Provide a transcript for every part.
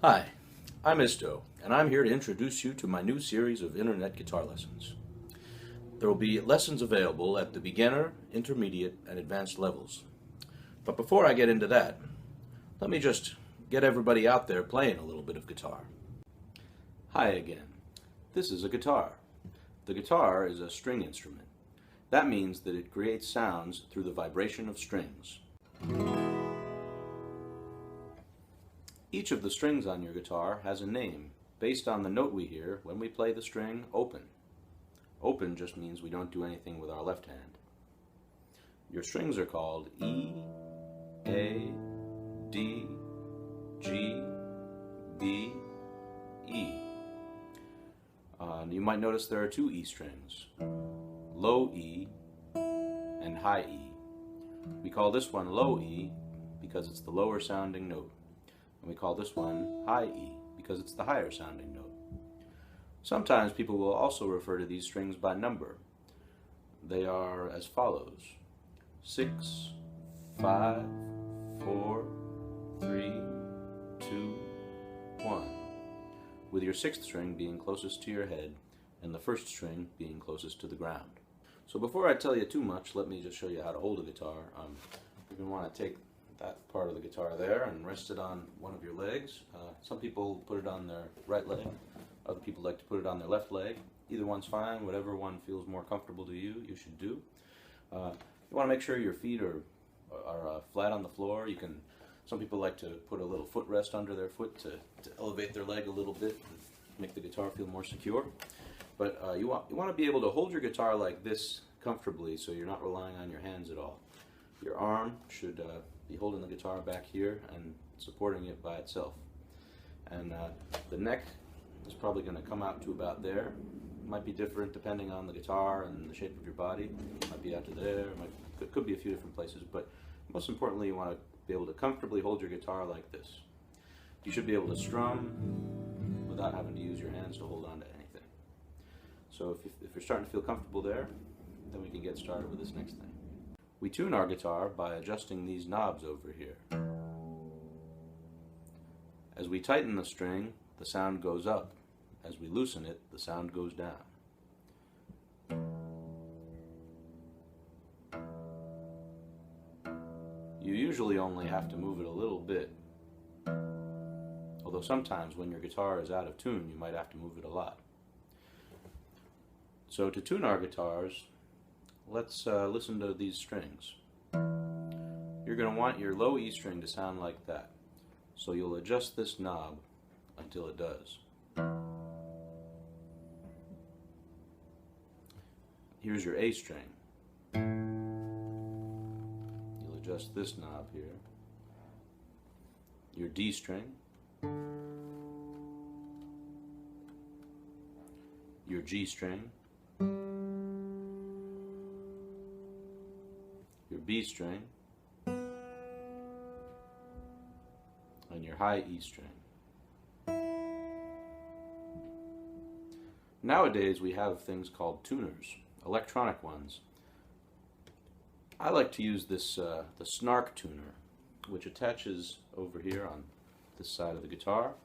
Hi, I'm Isto, and I'm here to introduce you to my new series of internet guitar lessons. There will be lessons available at the beginner, intermediate, and advanced levels. But before I get into that, let me just get everybody out there playing a little bit of guitar. Hi again. This is a guitar. The guitar is a string instrument. That means that it creates sounds through the vibration of strings. Each of the strings on your guitar has a name based on the note we hear when we play the string open. Open just means we don't do anything with our left hand. Your strings are called E, A, D, G, B, E. You might notice there are two E strings, low E and high E. We call this one low E because it's the lower sounding note. And we call this one high E because it's the higher sounding note. Sometimes people will also refer to these strings by number. They are as follows: 6, 5, 4, 3, 2, 1. With your sixth string being closest to your head and the first string being closest to the ground. So before I tell you too much, let me just show you how to hold a guitar. You're going to want to take that part of the guitar there and rest it on one of your legs. Some people put it on their right leg. Other people like to put it on their left leg. Either one's fine. Whatever one feels more comfortable to you, you should do. You want to make sure your feet are flat on the floor. Some people like to put a little footrest under their foot to elevate their leg a little bit, make the guitar feel more secure. But you want to be able to hold your guitar like this comfortably, so you're not relying on your hands at all. Your arm should be holding the guitar back here and supporting it by itself. And the neck is probably going to come out to about there. It might be different depending on the guitar and the shape of your body. It might be out to there. It could be a few different places, but most importantly, you want to be able to comfortably hold your guitar like this. You should be able to strum without having to use your hands to hold on to anything. So if you're starting to feel comfortable there, then we can get started with this next thing. We tune our guitar by adjusting these knobs over here. As we tighten the string, the sound goes up. As we loosen it, the sound goes down. You usually only have to move it a little bit, although sometimes when your guitar is out of tune, you might have to move it a lot. So to tune our guitars, let's listen to these strings. You're going to want your low E string to sound like that, so you'll adjust this knob until it does. Here's your A string. You'll adjust this knob here. Your D string. Your G string. Your B string. And your high E string. Nowadays we have things called tuners, electronic ones. I like to use this the snark tuner, which attaches over here on this side of the guitar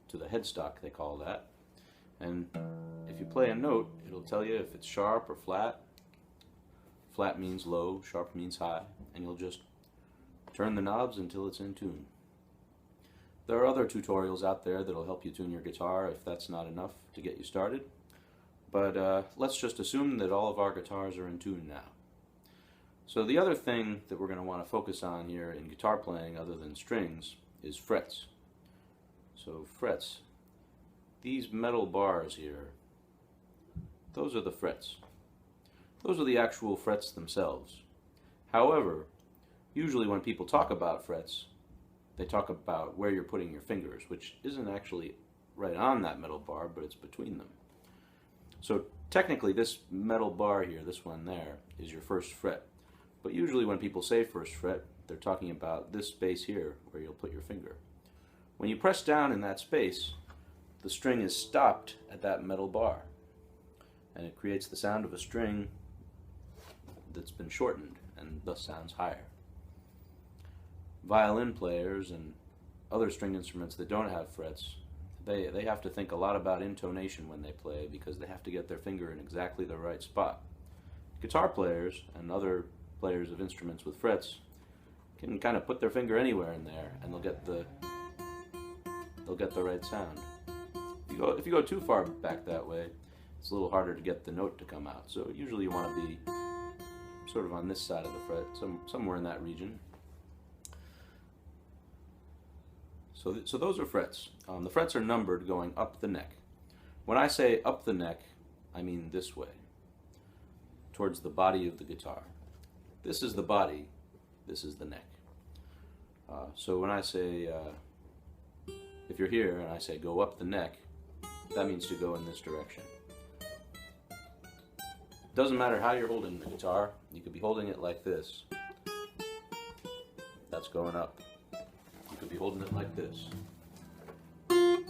to the headstock, they call that. And if you play a note, it'll tell you if it's sharp or flat. Flat means low, sharp means high, and you'll just turn the knobs until it's in tune. There are other tutorials out there that'll help you tune your guitar if that's not enough to get you started. But let's just assume that all of our guitars are in tune now. So the other thing that we're going to want to focus on here in guitar playing other than strings is frets. So frets. These metal bars here, those are the frets. Those are the actual frets themselves. However, usually when people talk about frets, they talk about where you're putting your fingers, which isn't actually right on that metal bar, but it's between them. So technically this metal bar here, this one there, is your first fret. But usually when people say first fret, they're talking about this space here where you'll put your finger. When you press down in that space, the string is stopped at that metal bar, and it creates the sound of a string that's been shortened and thus sounds higher. Violin players and other string instruments that don't have frets, they have to think a lot about intonation when they play because they have to get their finger in exactly the right spot. Guitar players and other players of instruments with frets can kind of put their finger anywhere in there and they'll get the right sound. If you go too far back that way, it's a little harder to get the note to come out. So usually you want to be sort of on this side of the fret, somewhere in that region. So those are frets. The frets are numbered going up the neck. When I say up the neck, I mean this way, towards the body of the guitar. This is the body, this is the neck. So when I say, if you're here and I say go up the neck, that means to go in this direction. Doesn't matter how you're holding the guitar. You could be holding it like this. That's going up. You could be holding it like this. And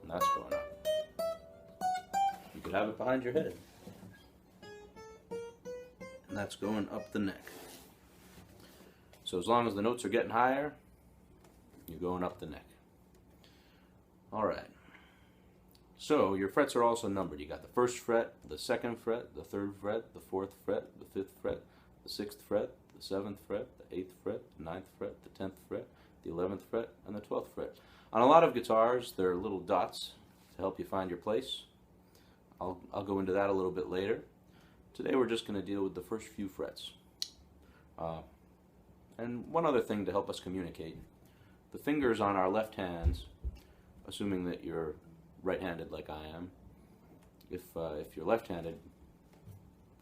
that's going up. You could have it behind your head. And that's going up the neck. So as long as the notes are getting higher, you're going up the neck. Alright. So your frets are also numbered. You got the first fret, the second fret, the third fret, the fourth fret, the fifth fret, the sixth fret, the seventh fret, the eighth fret, the ninth fret, the 10th fret, the 11th fret, and the 12th fret. On a lot of guitars, there are little dots to help you find your place. I'll go into that a little bit later. Today we're just going to deal with the first few frets. And one other thing to help us communicate. The fingers on our left hands, assuming that you're right-handed like I am, if you're left-handed,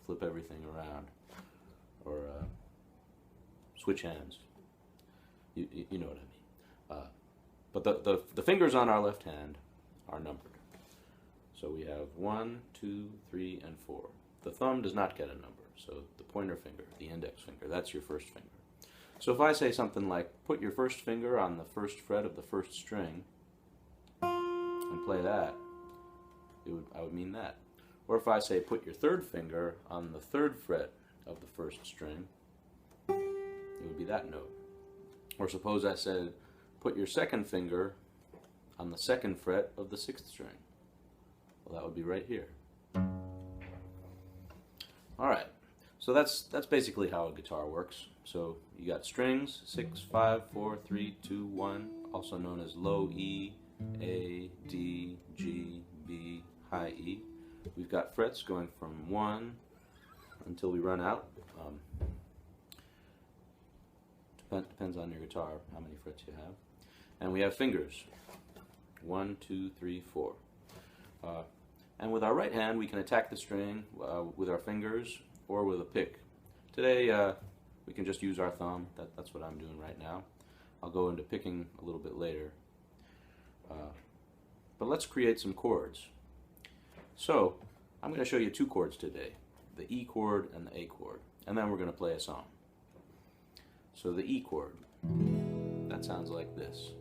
flip everything around, or switch hands. You know what I mean. But the fingers on our left hand are numbered. So we have 1, 2, 3, and 4. The thumb does not get a number, so the pointer finger, the index finger, that's your first finger. So if I say something like, put your first finger on the first fret of the first string, and play that, I would mean that. Or if I say, put your third finger on the third fret of the first string, it would be that note. Or suppose I said, put your second finger on the second fret of the sixth string. Well, that would be right here. Alright, so that's basically how a guitar works. So you got strings, 6, 5, 4, 3, 2, 1, also known as low E, A, D, G, B, high E. We've got frets going from 1 until we run out. Depends on your guitar how many frets you have. And we have fingers, 1, 2, 3, 4. And with our right hand we can attack the string with our fingers or with a pick. Today we can just use our thumb. That's what I'm doing right now. I'll go into picking a little bit later. But let's create some chords. So I'm going to show you 2 chords today, the E chord and the A chord, and then we're going to play a song. So the E chord, that sounds like this.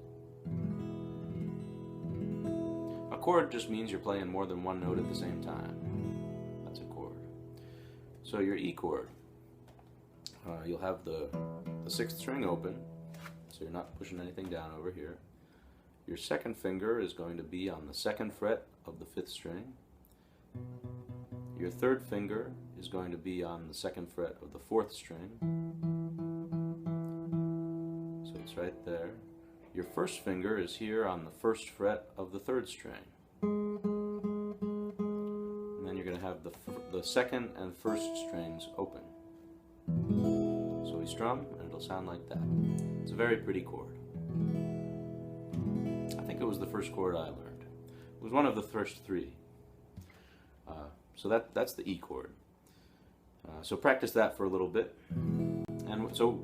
A chord just means you're playing more than one note at the same time. That's a chord. So your E chord, you'll have the 6th string open, so you're not pushing anything down over here. Your second finger is going to be on the 2nd fret of the 5th string. Your third finger is going to be on the 2nd fret of the 4th string. So it's right there. Your first finger is here on the 1st fret of the 3rd string. And then you're going to have the 2nd and 1st strings open. So we strum and it'll sound like that. It's a very pretty chord. I think it was the first chord I learned. It was one of the first 3. So that's the E chord. So practice that for a little bit. And so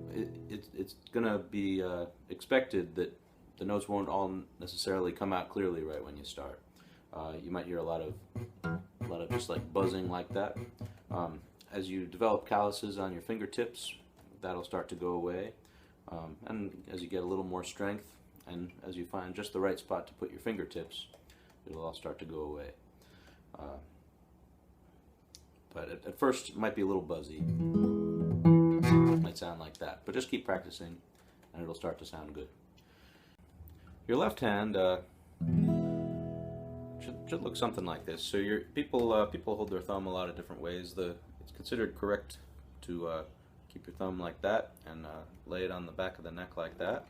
it's going to be expected that the notes won't all necessarily come out clearly right when you start. You might hear a lot of just like buzzing like that. As you develop calluses on your fingertips, that'll start to go away. And as you get a little more strength, and as you find just the right spot to put your fingertips, it'll all start to go away. But at first it might be a little buzzy. It might sound like that, but just keep practicing and it'll start to sound good. Your left hand should look something like this. So people hold their thumb a lot of different ways. It's considered correct to keep your thumb like that and lay it on the back of the neck like that.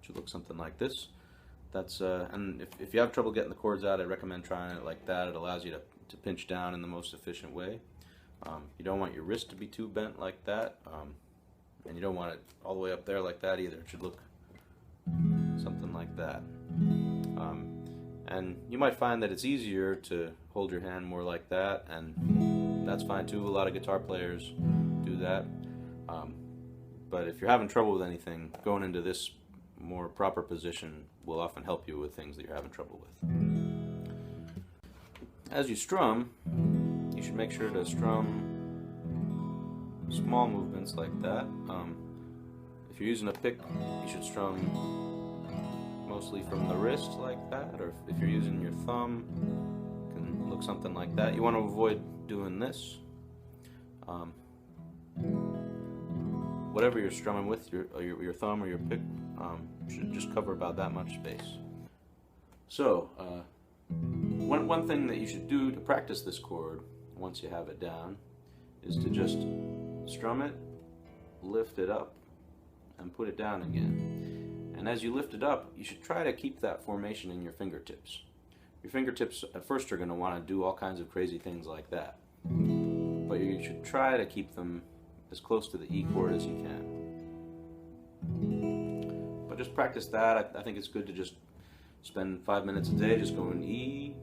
Should look something like this. That's and if you have trouble getting the chords out, I recommend trying it like that. It allows you to pinch down in the most efficient way. You don't want your wrist to be too bent like that, and you don't want it all the way up there like that either. It should look something like that. And you might find that it's easier to hold your hand more like that, and that's fine too. A lot of guitar players do that. But if you're having trouble with anything, going into this more proper position will often help you with things that you're having trouble with. As you strum, you should make sure to strum small movements like that. If you're using a pick, you should strum mostly from the wrist like that, or if you're using your thumb, it can look something like that. You want to avoid doing this. Whatever you're strumming with, your thumb or your pick, should just cover about that much space. So, one thing that you should do to practice this chord, once you have it down, is to just strum it, lift it up, and put it down again. And as you lift it up, you should try to keep that formation in your fingertips. Your fingertips at first are going to want to do all kinds of crazy things like that. But you should try to keep them as close to the E chord as you can. But just practice that. I think it's good to just spend 5 minutes a day just going E,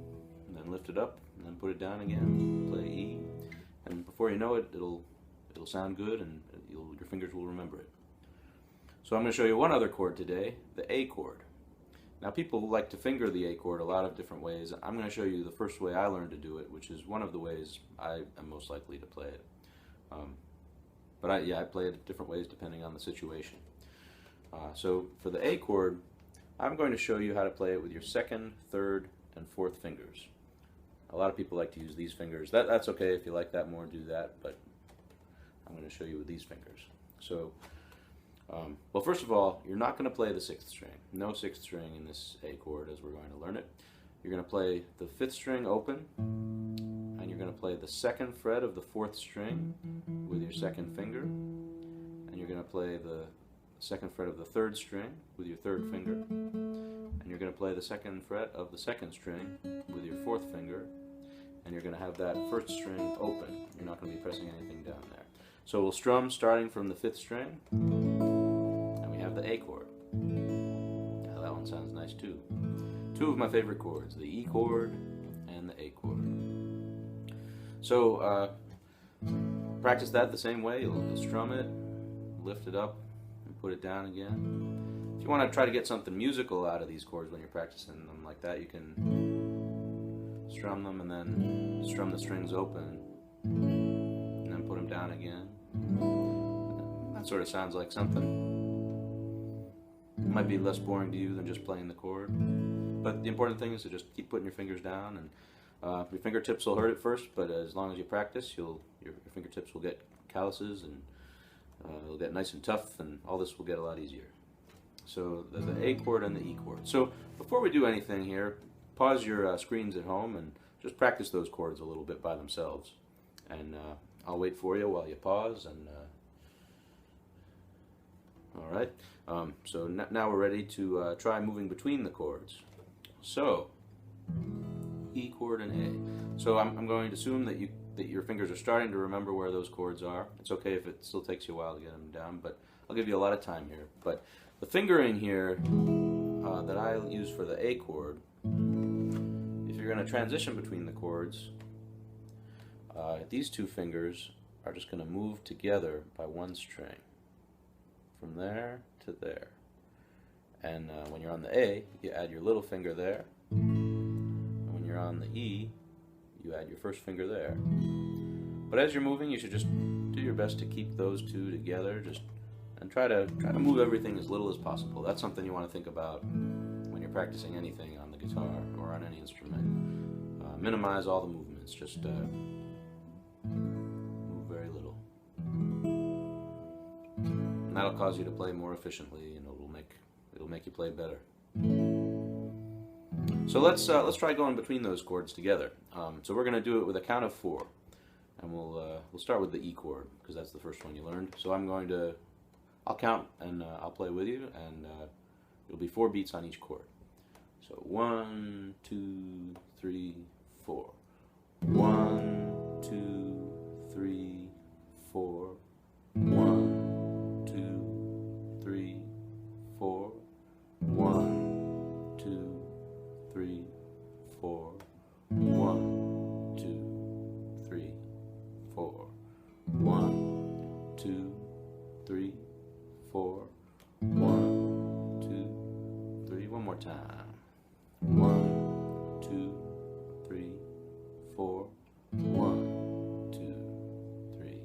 and then lift it up, and then put it down again, play E. And before you know it, it'll sound good, and your fingers will remember it. So I'm going to show you one other chord today, the A chord. Now people like to finger the A chord a lot of different ways. I'm going to show you the first way I learned to do it, which is one of the ways I am most likely to play it. But I play it different ways depending on the situation. So for the A chord, I'm going to show you how to play it with your second, third, and fourth fingers. A lot of people like to use these fingers. That's okay if you like that more, do that, but I'm going to show you with these fingers. So well, first of all, you're not going to play the 6th string. No 6th string in this A chord as we're going to learn it. You're going to play the 5th string open, and you're going to play the 2nd fret of the 4th string with your 2nd finger, and you're going to play the 2nd fret of the 3rd string with your 3rd finger, and you're going to play the 2nd fret of the 2nd string with your 4th finger, and you're going to have that 1st string open. You're not going to be pressing anything down there. So we'll strum starting from the 5th string. The A chord. Now that one sounds nice too. Two of my favorite chords, the E chord and the A chord. So practice that the same way. You'll strum it, lift it up, and put it down again. If you want to try to get something musical out of these chords when you're practicing them like that, you can strum them and then strum the strings open and then put them down again. That sort of sounds like something. It might be less boring to you than just playing the chord, but the important thing is to just keep putting your fingers down, and your fingertips will hurt at first, but as long as you practice, your fingertips will get calluses, and it'll get nice and tough, and all this will get a lot easier. So the A chord and the E chord. So before we do anything here, pause your screens at home and just practice those chords a little bit by themselves, and I'll wait for you while you pause. And all right. So now we're ready to try moving between the chords. So, E chord and A. So I'm going to assume that your fingers are starting to remember where those chords are. It's okay if it still takes you a while to get them down, but I'll give you a lot of time here. But the fingering here that I use for the A chord, if you're going to transition between the chords, these two fingers are just going to move together by one string. From there to there. And when you're on the A, you add your little finger there. And when you're on the E, you add your first finger there. But as you're moving, you should just do your best to keep those two together, and try to move everything as little as possible. That's something you want to think about when you're practicing anything on the guitar or on any instrument. Minimize all the movements, just move very little. And that that'll cause you to play more efficiently, and it'll make you play better. So let's try going between those chords together. So we're going to do it with a count of 4, and we'll start with the E chord because that's the first one you learned. So I'll count and I'll play with you, and it'll be 4 beats on each chord. So 1, 2, 3, 4. 1, 2, 3, 4. 1, 2, 3, 4. 1, 2, 3, 4. 1, 2, 3, 4. 1, 2, 3, 4. 1, 2, 3. One more time. 1, 2, 3, 4. 1, 2, 3,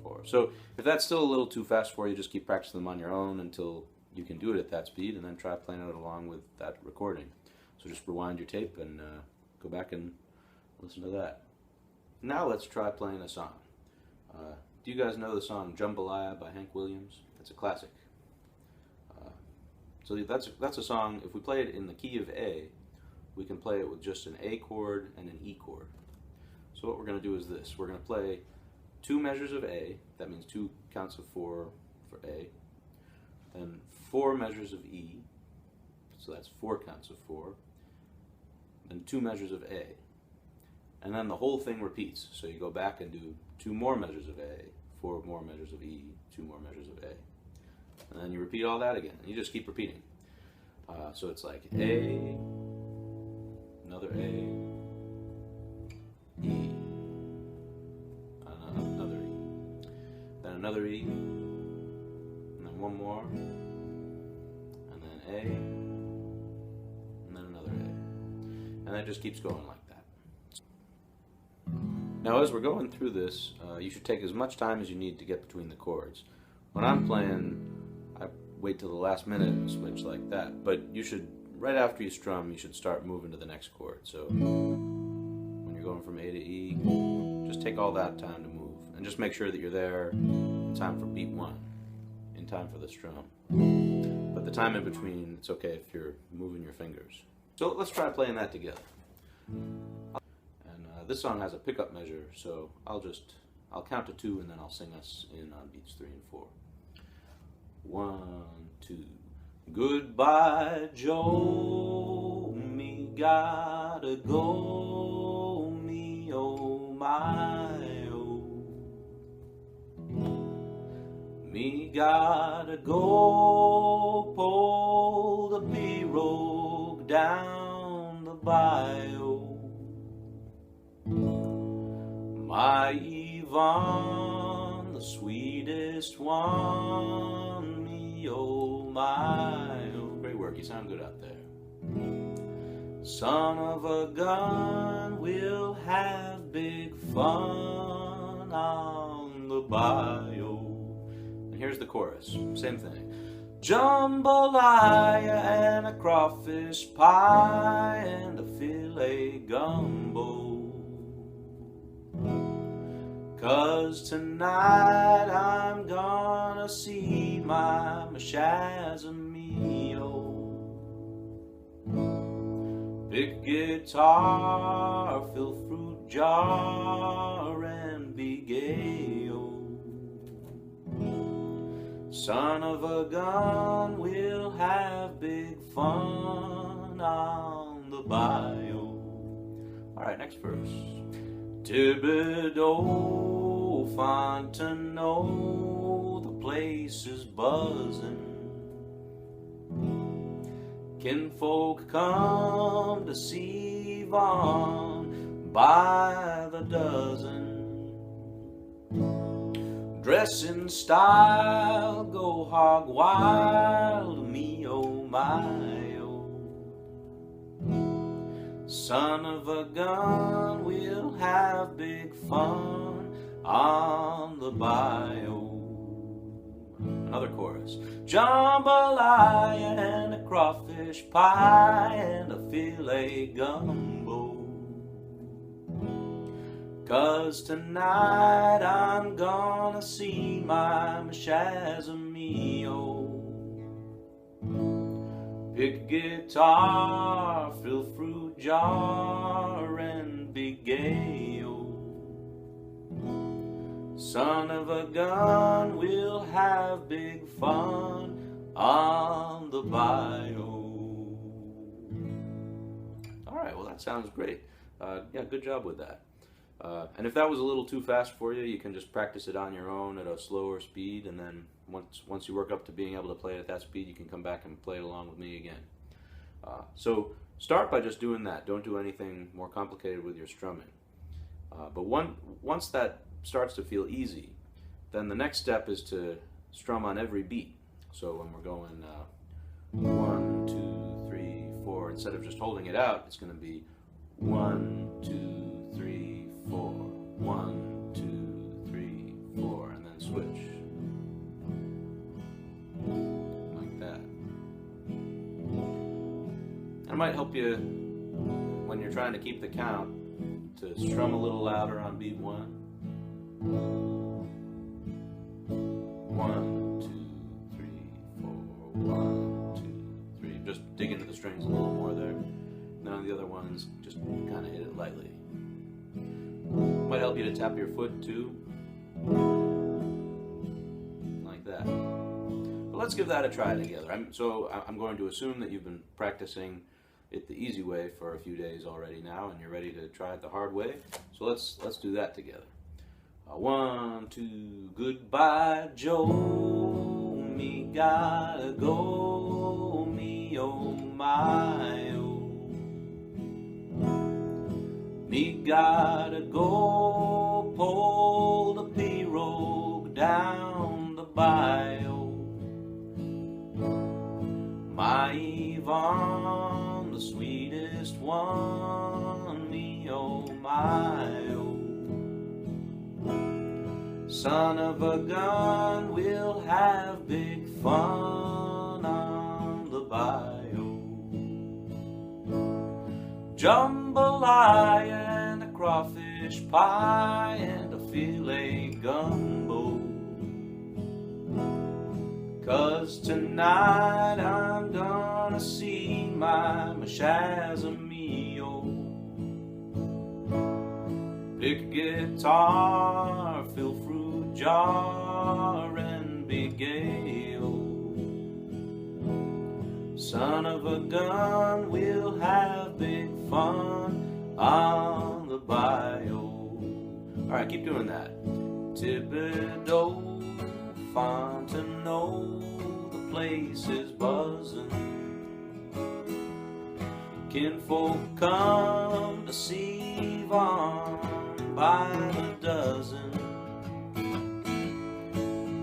4. So if that's still a little too fast for you, just keep practicing them on your own until you can do it at that speed, and then try playing it along with that recording. So just rewind your tape and go back and listen to that. Now let's try playing a song. Do you guys know the song Jambalaya by Hank Williams? It's a classic. So that's a song, if we play it in the key of A, we can play it with just an A chord and an E chord. So what we're going to do is this. We're going to play 2 measures of A, that means 2 counts of 4 for A, then 4 measures of E, so that's 4 counts of 4, then 2 measures of A. And then the whole thing repeats. So you go back and do 2 more measures of A, 4 more measures of E, 2 more measures of A. And then you repeat all that again. And you just keep repeating. So it's like A, another A, E, another E, then another E, and then one more, and then A, and then another A. And that just keeps going like that. Now as we're going through this, you should take as much time as you need to get between the chords. When I'm playing, I wait till the last minute and switch like that. But you should, right after you strum, you should start moving to the next chord. So when you're going from A to E, just take all that time to move. And just make sure that you're there in time for beat 1, in time for the strum. But the time in between, it's okay if you're moving your fingers. So let's try playing that together. And this song has a pickup measure, so I'll count to 2 and then I'll sing us in on beats 3 and 4. 1, 2. Goodbye, Joe, me gotta go, me oh my oh. Me gotta go, pull the pirogue down the bayou. My Yvonne, the sweetest one, me oh my oh. Great work, you sound good out there. Son of a gun, we'll have big fun on the bayou. And here's the chorus, same thing. Jambalaya and a crawfish pie and a filet gumbo. 'Cause tonight I'm gonna see my Shazamio. Big guitar, fill fruit jar, and be gay-o. Son of a gun, we'll have big fun on the bayou. Alright, next verse. Thibodeau, Fontenot, the place is buzzing. Kinfolk come to see Yvonne by the dozen. Dress in style, go hog wild, me oh my oh. Son of a gun, we'll have big fun on the bayou. Another chorus. Jambalaya and a crawfish pie and a filet gumbo. 'Cause tonight I'm gonna see my Shazamio. me-o. Pick guitar, fill fruit jar, and be gay-o. Son of a gun, we'll have big fun on the bayou. Alright, well that sounds great. Yeah, good job with that. And if that was a little too fast for you, you can just practice it on your own at a slower speed, and then once you work up to being able to play it at that speed, you can come back and play it along with me again. So start by just doing that. Don't do anything more complicated with your strumming. But once that starts to feel easy, then the next step is to strum on every beat. So when we're going 1, 2, 3, 4, instead of just holding it out, it's going to be 1, 2, 3, 4, 1, 2, 3, 4, and then switch. Like that. It might help you when you're trying to keep the count to strum a little louder on beat 1. 1, 2, 3, 4, 1, 2, 3. Just dig into the strings a little more there. And then on the other ones, just kind of hit it lightly. Might help you to tap your foot too. Like that. But let's give that a try together. I'm going to assume that you've been practicing it the easy way for a few days already now, and you're ready to try it the hard way. So let's do that together. 1, 2, goodbye Joe, me gotta go, me oh my oh. Me gotta go, pull the pirogue down the bayou. My Yvonne, the sweetest one, me oh my oh. Son of a gun, we'll have big fun on the bayou. Jambalaya and a crawfish pie and a filet gumbo. 'Cause tonight I'm gonna see my Shazamio. Pick a guitar, fill fruit jar, and be gay-o. Son of a gun, we'll have big fun on the bayou. Alright, keep doing that. Thibodeau, Fontenot, the place is buzzing. Kinfolk come to see Yvonne by the dozen.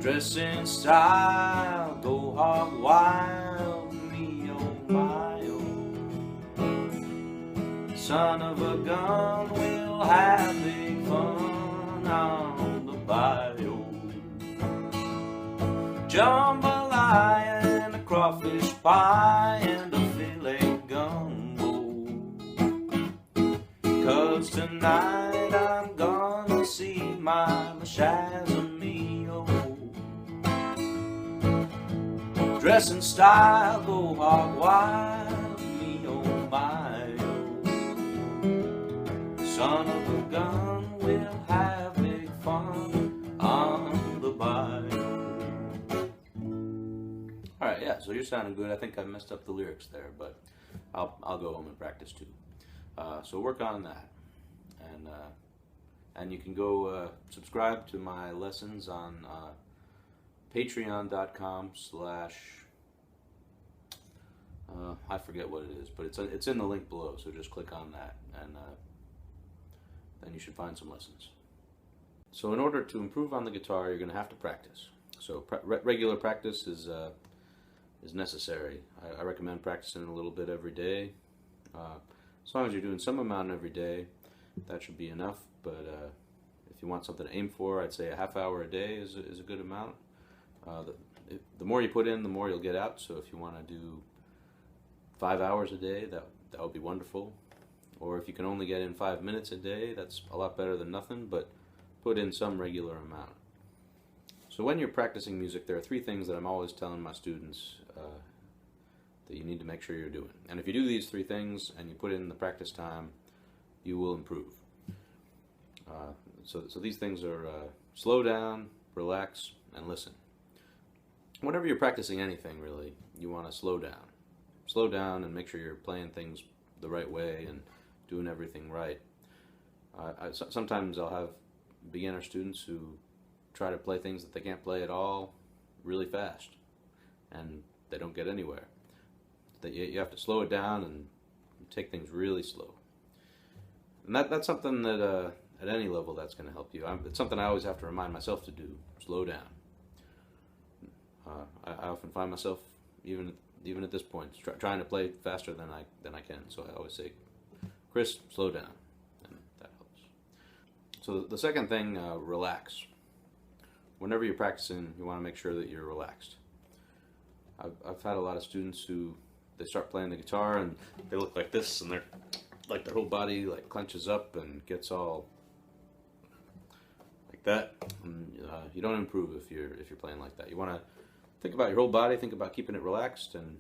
Dress in style, go hog wild, me oh my oh. Son of a gun, we'll have big fun on the bayou. Jambalaya and a crawfish pie and a filet gumbo. 'Cause tonight I'm gonna see my Shazamio. Dress in style, go hog wild, me oh my oh. Son of a gun, we'll have big fun on the bayou. Alright, yeah, so you're sounding good. I think I messed up the lyrics there, but I'll go home and practice too. So work on that. And you can go subscribe to my lessons on patreon.com/ I forget what it is, but it's in the link below, so just click on that, and then you should find some lessons. So in order to improve on the guitar, you're going to have to practice. So regular practice is necessary. I recommend practicing a little bit every day. As long as you're doing some amount every day, that should be enough. But if you want something to aim for, I'd say a half hour a day is a good amount. The more you put in, the more you'll get out. So if you want to do 5 hours a day, that would be wonderful. Or if you can only get in 5 minutes a day, that's a lot better than nothing, but put in some regular amount. So when you're practicing music, there are three things that I'm always telling my students that you need to make sure you're doing. And if you do these three things and you put in the practice time, you will improve. So these things are slow down, relax, and listen. Whenever you're practicing anything, really, you want to slow down. Slow down and make sure you're playing things the right way and doing everything right. Sometimes I'll have beginner students who try to play things that they can't play at all really fast, and they don't get anywhere. You have to slow it down and take things really slow. And that's something that at any level that's going to help you. It's something I always have to remind myself to do. Slow down. I often find myself even at this point trying to play faster than I can. So I always say, "Chris, slow down," and that helps. So the second thing, relax. Whenever you're practicing, you want to make sure that you're relaxed. I've had a lot of students who they start playing the guitar and they look like this, and they're like their whole body like clenches up and gets all like that. And, you don't improve if you're playing like that. You want to think about your whole body. Think about keeping it relaxed, and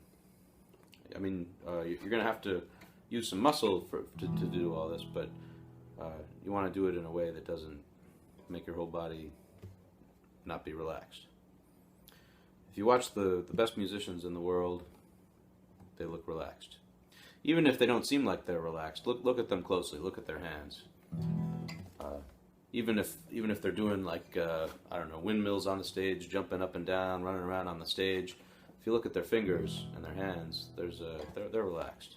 I mean you're going to have to use some muscle to do all this, but you want to do it in a way that doesn't make your whole body not be relaxed. If you watch the best musicians in the world, they look relaxed. Even if they don't seem like they're relaxed, look at them closely. Look at their hands. Even if they're doing like I don't know, windmills on the stage, jumping up and down, running around on the stage, if you look at their fingers and their hands, they're relaxed.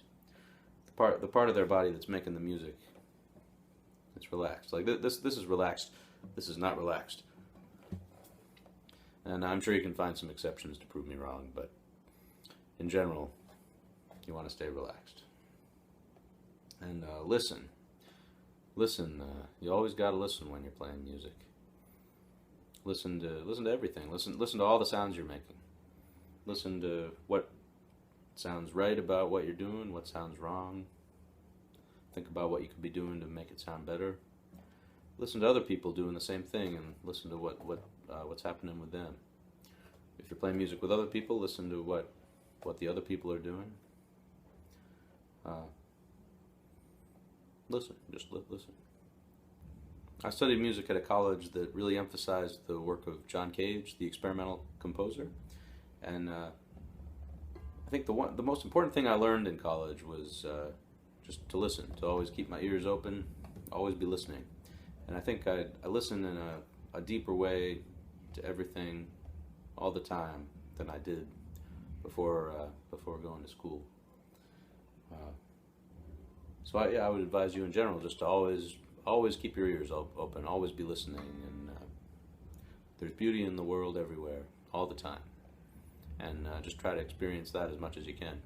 The part of their body that's making the music, it's relaxed. Like this is relaxed. This is not relaxed. And I'm sure you can find some exceptions to prove me wrong, but in general, you want to stay relaxed. And listen. Listen. You always got to listen when you're playing music. Listen to everything. Listen to all the sounds you're making. Listen to what sounds right about what you're doing, what sounds wrong. Think about what you could be doing to make it sound better. Listen to other people doing the same thing, and listen to what's happening with them. If you're playing music with other people, listen to what the other people are doing. Listen, just listen. I studied music at a college that really emphasized the work of John Cage, the experimental composer, and I think the most important thing I learned in college was just to listen, to always keep my ears open, always be listening. And I think I listen in a deeper way to everything all the time than I did before going to school. So I would advise you in general just to always keep your ears open, always be listening, and there's beauty in the world everywhere, all the time, and just try to experience that as much as you can.